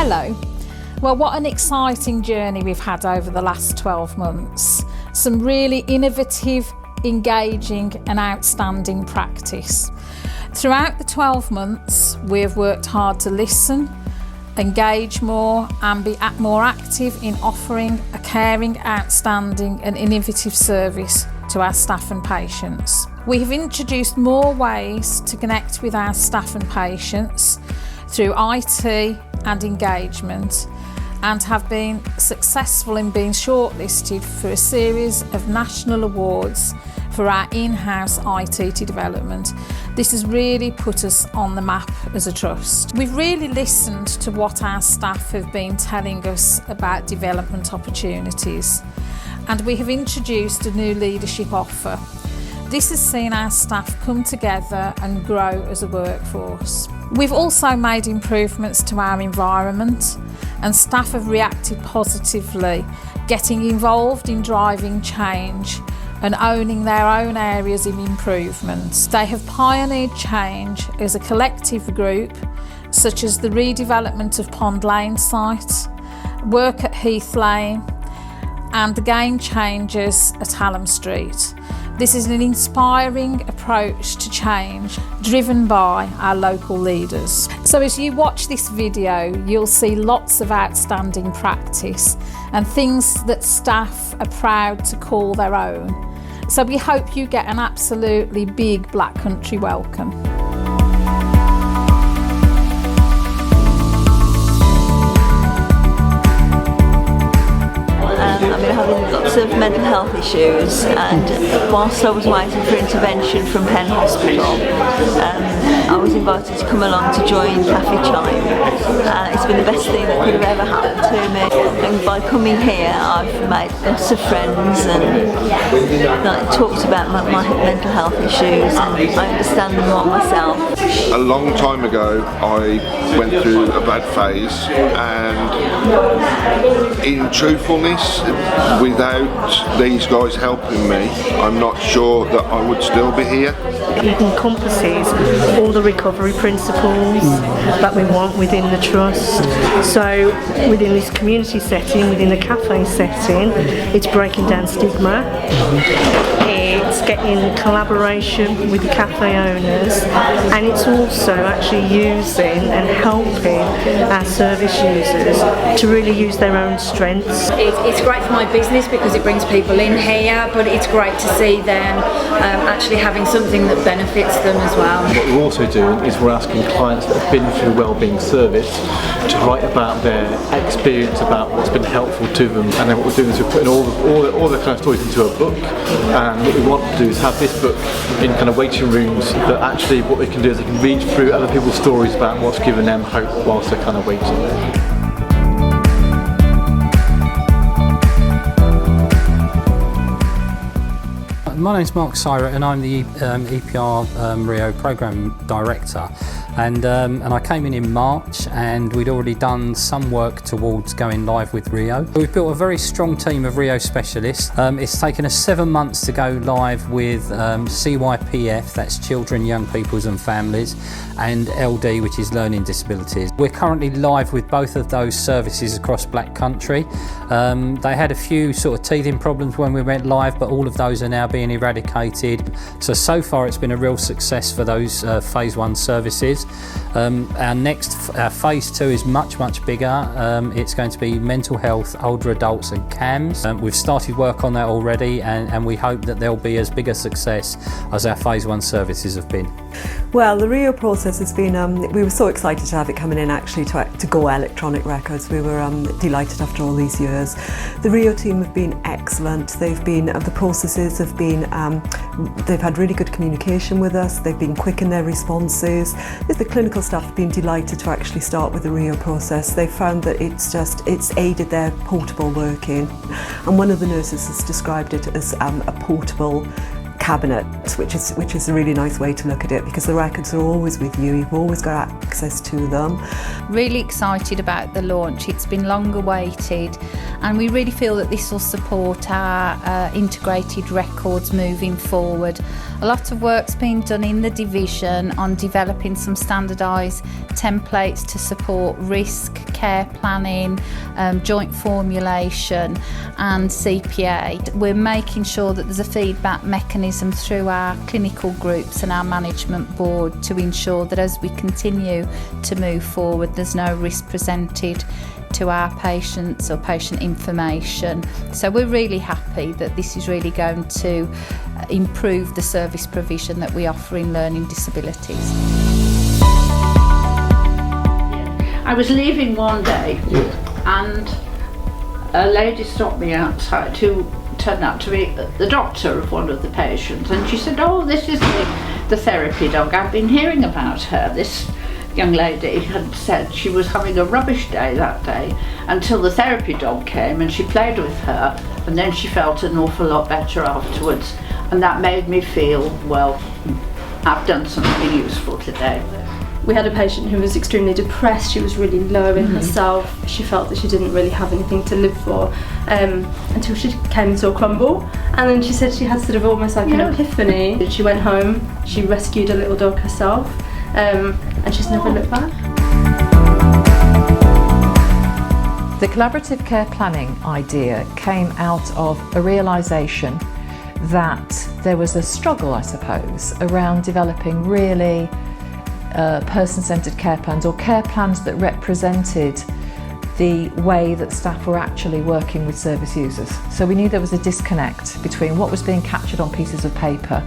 Hello. Well, what an exciting journey we've had over the last 12 months. Some really innovative, engaging and outstanding practice. Throughout the 12 months, we've worked hard to listen, engage more and be more active in offering a caring, outstanding and innovative service to our staff and patients. We have introduced more ways to connect with our staff and patients through IT and engagement, and have been successful in being shortlisted for a series of national awards for our in-house IT development. This has really put us on the map as a trust. We've really listened to what our staff have been telling us about development opportunities, and we have introduced a new leadership offer. This has seen our staff come together and grow as a workforce. We've also made improvements to our environment, and staff have reacted positively, getting involved in driving change and owning their own areas of improvement. They have pioneered change as a collective group, such as the redevelopment of Pond Lane site, work at Heath Lane, and the game changers at Hallam Street. This is an inspiring approach to change driven by our local leaders. So as you watch this video, you'll see lots of outstanding practice and things that staff are proud to call their own. So we hope you get an absolutely big Black Country welcome. I've been having lots of mental health issues, and whilst I was waiting for intervention from Penn Hospital, I was invited to come along to join Cafe Chime. It's been the best thing that could have ever happened to me, and by coming here I've made lots of friends and talked about my mental health issues, and I understand them more myself. A long time ago I went through a bad phase, and in truthfulness, without these guys helping me, I'm not sure that I would still be here. It encompasses all the recovery principles that we want within the trust. So within this community setting, within the cafe setting, it's breaking down stigma, it's getting collaboration with the cafe owners, and it's also actually using and helping our service users to really use their own strengths. It's great for my business because it brings people in here, but it's great to see them actually having something that benefits them as well. What we're also doing is we're asking clients that have been through wellbeing service to write about their experience, about what's been helpful to them, and then what we're doing is we're putting all the kind of stories into a book, and what we want to do is have this book in kind of waiting rooms that actually what they can do is they can read through other people's stories about what's given them hope whilst they're kind of waiting there. My name's Mark Syrett and I'm the EPR Rio Programme Director, and I came in March, and we'd already done some work towards going live with Rio. We've built a very strong team of Rio specialists. It's taken us 7 months to go live with CYPF, that's Children, Young Peoples and Families, and LD, which is Learning Disabilities. We're currently live with both of those services across Black Country. They had a few sort of teething problems when we went live, but all of those are now being eradicated. So far it's been a real success for those phase 1 services. Our phase 2 is much bigger. It's going to be mental health, older adults and CAMS. We've started work on that already, and we hope that they'll be as big a success as our phase 1 services have been. Well, the Rio process has been, we were so excited to have it coming in actually to go electronic records. We were delighted after all these years. The Rio team have been excellent. The processes have been, they've had really good communication with us. They've been quick in their responses. The clinical staff have been delighted to actually start with the Rio process. They've found that it's aided their portable working. And one of the nurses has described it as a portable cabinet, which is a really nice way to look at it, because the records are always with you, you've always got access to them. Really excited about the launch. It's been long awaited, and we really feel that this will support our integrated records moving forward. A lot of work's been done in the division on developing some standardised templates to support risk, care planning, joint formulation and CPA. We're making sure that there's a feedback mechanism through our clinical groups and our management board to ensure that as we continue to move forward, there's no risk presented to our patients or patient information. So we're really happy that this is really going to improve the service provision that we offer in learning disabilities. I was leaving one day and a lady stopped me outside who turned out to be the doctor of one of the patients, and she said, "Oh, this is the therapy dog. I've been hearing about her." This young lady had said she was having a rubbish day that day until the therapy dog came and she played with her, and then she felt an awful lot better afterwards, and that made me feel, well, I've done something useful today. We had a patient who was extremely depressed. She was really low in herself. She felt that she didn't really have anything to live for until she came and saw Crumble, and then she said she had sort of almost like an epiphany. She went home, she rescued a little dog herself, and she's never looked back. The collaborative care planning idea came out of a realisation that there was a struggle, I suppose, around developing really person-centred care plans, or care plans that represented the way that staff were actually working with service users. So we knew there was a disconnect between what was being captured on pieces of paper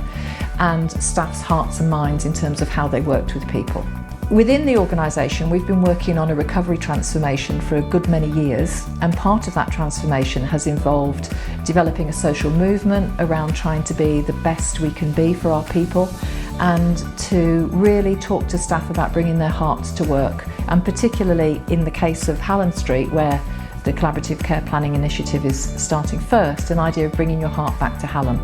and staff's hearts and minds in terms of how they worked with people. Within the organisation, we've been working on a recovery transformation for a good many years, and part of that transformation has involved developing a social movement around trying to be the best we can be for our people, and to really talk to staff about bringing their hearts to work, and particularly in the case of Hallam Street, where the Collaborative Care Planning Initiative is starting first, an idea of bringing your heart back to Hallam.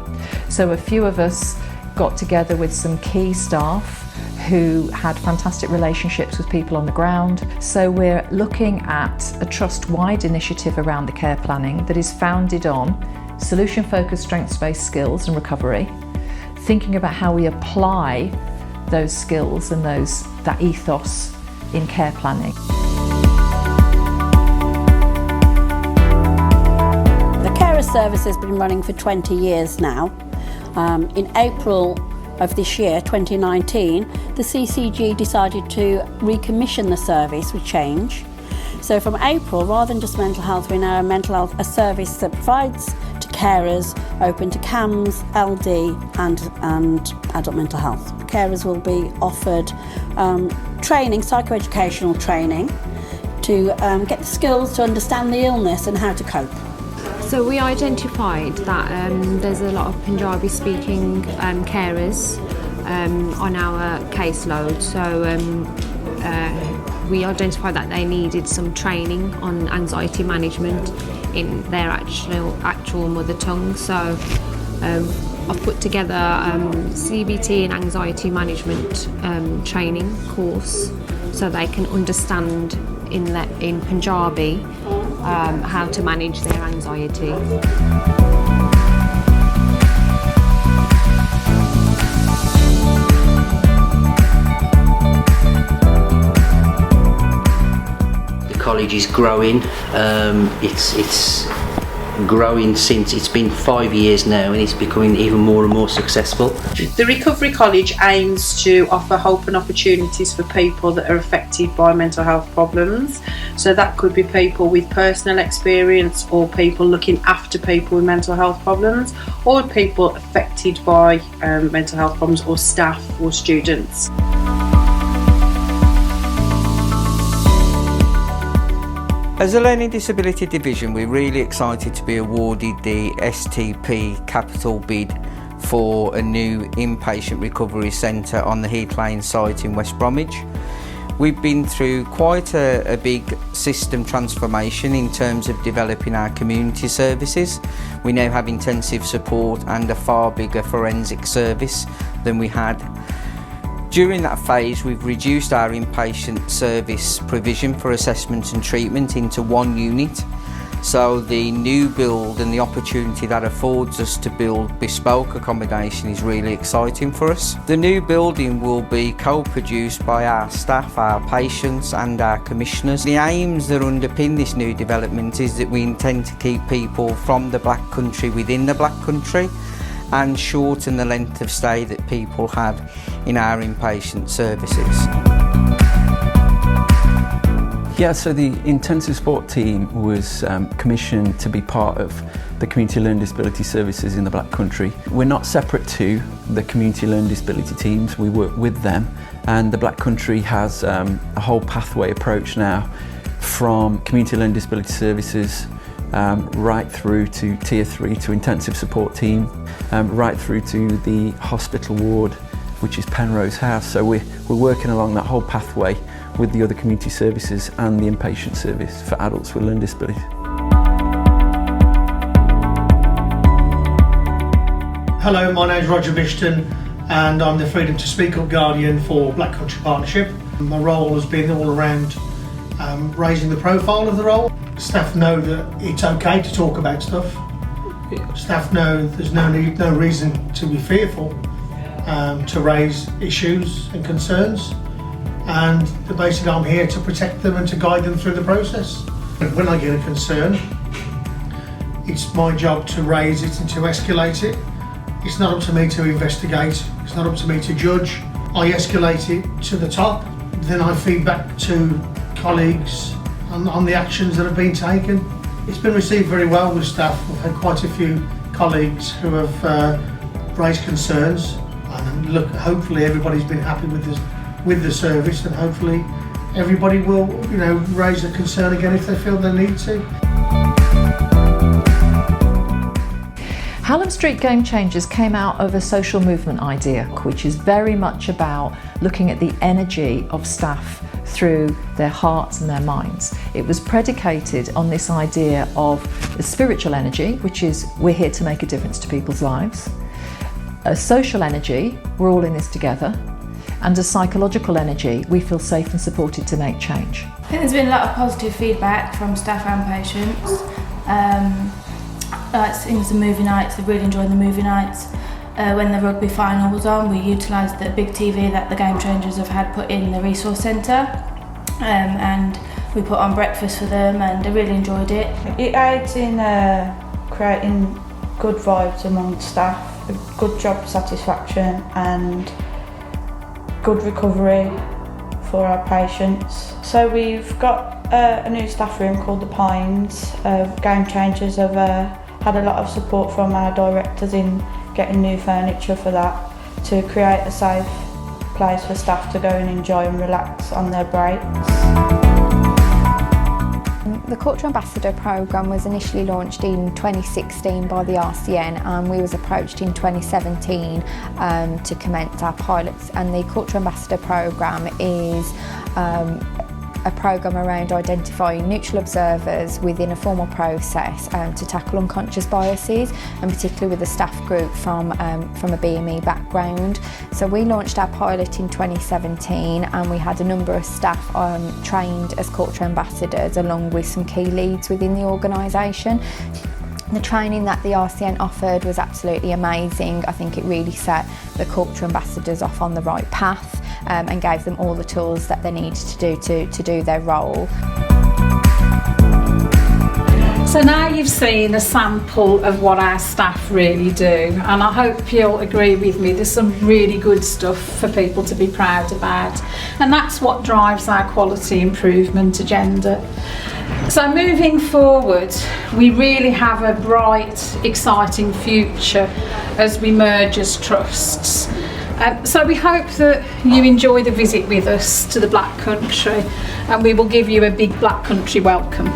So a few of us got together with some key staff who had fantastic relationships with people on the ground. So we're looking at a trust-wide initiative around the care planning that is founded on solution-focused strengths-based skills and recovery, thinking about how we apply those skills and that ethos in care planning. The carer service has been running for 20 years now. In April of this year, 2019, the CCG decided to recommission the service with change. So from April, rather than just mental health, we're now a service that provides to carers, open to CAMS, LD and adult mental health. Carers will be offered training, psychoeducational training, to get the skills to understand the illness and how to cope. So we identified that there's a lot of Punjabi speaking carers on our caseload, so we identified that they needed some training on anxiety management in their actual mother tongue. So I've put together CBT and anxiety management training course so they can understand in Punjabi how to manage their anxiety. The college is growing. It's growing since it's been 5 years now, and it's becoming even more and more successful. The Recovery College aims to offer hope and opportunities for people that are affected by mental health problems. So that could be people with personal experience, or people looking after people with mental health problems, or people affected by mental health problems, or staff or students. As a Learning Disability Division, we're really excited to be awarded the STP capital bid for a new inpatient recovery centre on the Heath Lane site in West Bromwich. We've been through quite a big system transformation in terms of developing our community services. We now have intensive support and a far bigger forensic service than we had. During that phase, we've reduced our inpatient service provision for assessment and treatment into one unit, So the new build and the opportunity that affords us to build bespoke accommodation is really exciting for us. The new building will be co-produced by our staff, our patients and our commissioners. The aims that underpin this new development is that we intend to keep people from the Black Country within the Black Country and shorten the length of stay that people have in our inpatient services. Yeah, so the intensive support team was commissioned to be part of the Community Learning Disability Services in the Black Country. We're not separate to the Community Learning Disability teams, we work with them, and the Black Country has a whole pathway approach now from Community Learning Disability Services right through to Tier 3 to intensive support team, right through to the hospital ward, which is Penrose House. So we're working along that whole pathway with the other community services and the inpatient service for adults with learning disabilities. Hello, my name is Roger Bishton and I'm the Freedom to Speak Up Guardian for Black Country Partnership. My role has been all around raising the profile of the role. Staff know that it's okay to talk about stuff. Staff know there's no reason to be fearful to raise issues and concerns. And basically I'm here to protect them and to guide them through the process. When I get a concern, it's my job to raise it and to escalate it. It's not up to me to investigate, it's not up to me to judge. I escalate it to the top, then I feed back to colleagues on the actions that have been taken. It's been received very well with staff. We've had quite a few colleagues who have raised concerns, and look, hopefully everybody's been happy with the service, and hopefully everybody will, raise a concern again if they feel they need to. Hallam Street Game Changers came out of a social movement idea, which is very much about looking at the energy of staff through their hearts and their minds. It was predicated on this idea of a spiritual energy, which is we're here to make a difference to people's lives, a social energy, we're all in this together, and a psychological energy, we feel safe and supported to make change. I think there's been a lot of positive feedback from staff and patients. Things the movie nights, they've really enjoyed the movie nights. When the rugby final was on, we utilised the big TV that the Game Changers have had put in the resource centre, and we put on breakfast for them and they really enjoyed it. It aids in creating good vibes among staff, good job satisfaction and good recovery for our patients. So we've got a new staff room called the Pines. Game Changers have had a lot of support from our directors in getting new furniture for that, to create a safe place for staff to go and enjoy and relax on their breaks. The Culture Ambassador programme was initially launched in 2016 by the RCN, and we was approached in 2017 to commence our pilots. And the Culture Ambassador programme is a programme around identifying neutral observers within a formal process to tackle unconscious biases, and particularly with a staff group from a BME background. So we launched our pilot in 2017 and we had a number of staff trained as culture ambassadors along with some key leads within the organisation. The training that the RCN offered was absolutely amazing. I think it really set the culture ambassadors off on the right path and gave them all the tools that they needed to do their role. So now you've seen a sample of what our staff really do, and I hope you'll agree with me, there's some really good stuff for people to be proud about, and that's what drives our quality improvement agenda. So moving forward, we really have a bright, exciting future as we merge as trusts. So we hope that you enjoy the visit with us to the Black Country, and we will give you a big Black Country welcome.